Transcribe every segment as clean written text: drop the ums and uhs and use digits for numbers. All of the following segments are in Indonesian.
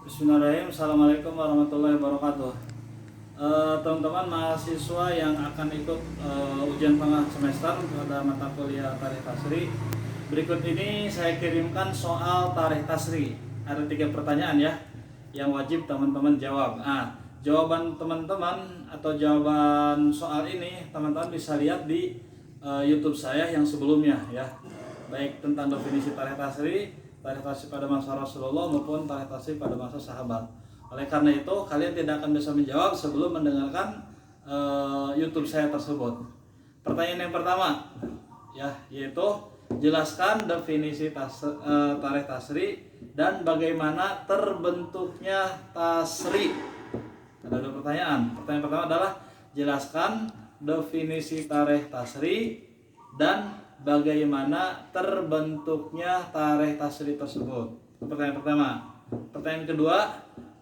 Bismillahirrahmanirrahim. Assalamualaikum warahmatullahi wabarakatuh. Teman-teman mahasiswa yang akan ikut ujian tengah semester pada mata kuliah Tarikh Tasri, berikut ini saya kirimkan soal Tarikh Tasri. Ada 3 pertanyaan ya, yang wajib teman-teman jawab. Jawaban teman-teman atau jawaban soal ini teman-teman bisa lihat di YouTube saya yang sebelumnya ya, baik tentang definisi Tarikh Tasri pada masa Rasulullah maupun Tarikh Tasri pada masa sahabat. Oleh karena itu kalian tidak akan bisa menjawab sebelum mendengarkan YouTube saya tersebut. Pertanyaan yang pertama ya, yaitu jelaskan definisi Tarikh Tasri dan bagaimana terbentuknya tasri. Ada 2 pertanyaan. Pertanyaan pertama adalah jelaskan definisi Tarikh Tasri dan bagaimana terbentuknya Tarikh Tasri tersebut. Pertanyaan pertama. Pertanyaan kedua,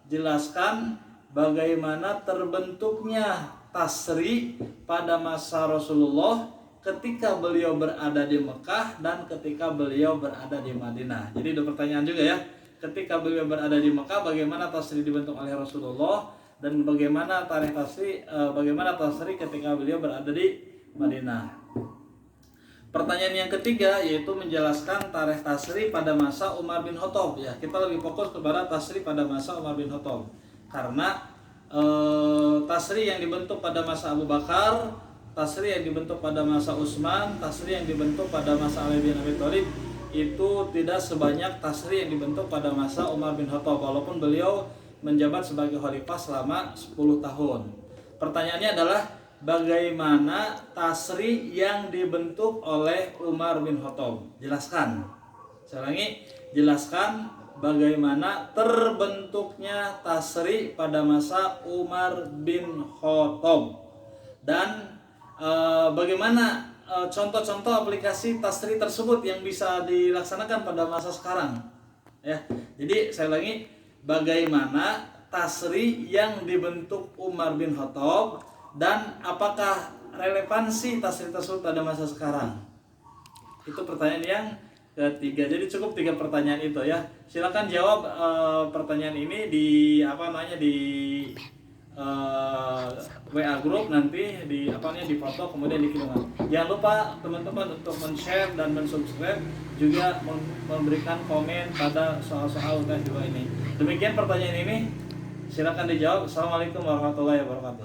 jelaskan bagaimana terbentuknya tasri pada masa Rasulullah ketika beliau berada di Mekah dan ketika beliau berada di Madinah. Jadi 2 pertanyaan juga ya. Ketika beliau berada di Mekah, bagaimana tasri dibentuk oleh Rasulullah, dan bagaimana Tarikh Tasri, bagaimana tasri ketika beliau berada di Madinah. Pertanyaan yang ketiga yaitu menjelaskan Tarikh Tasri pada masa Umar bin Khattab ya. Kita lebih fokus kepada tasri pada masa Umar bin Khattab karena tasri yang dibentuk pada masa Abu Bakar, tasri yang dibentuk pada masa Utsman, tasri yang dibentuk pada masa Ali bin Abi Thalib itu tidak sebanyak tasri yang dibentuk pada masa Umar bin Khattab walaupun beliau menjabat sebagai khalifah selama 10 tahun. Pertanyaannya adalah bagaimana tasri yang dibentuk oleh Umar bin Khattab? Jelaskan. Saya ulangi, jelaskan bagaimana terbentuknya tasri pada masa Umar bin Khattab dan bagaimana contoh-contoh aplikasi tasri tersebut yang bisa dilaksanakan pada masa sekarang. Ya, jadi saya ulangi, bagaimana tasri yang dibentuk Umar bin Khattab dan apakah relevansi tasri tersebut pada masa sekarang? Itu pertanyaan yang ketiga. Jadi cukup 3 pertanyaan itu ya. Silakan jawab pertanyaan ini di WA group, nanti di foto kemudian dikirimkan. Jangan lupa teman-teman untuk men-share dan men-subscribe, juga memberikan komen pada soal-soal UTS 2 ini. Demikian pertanyaan ini. Silakan dijawab. Assalamualaikum warahmatullahi wabarakatuh.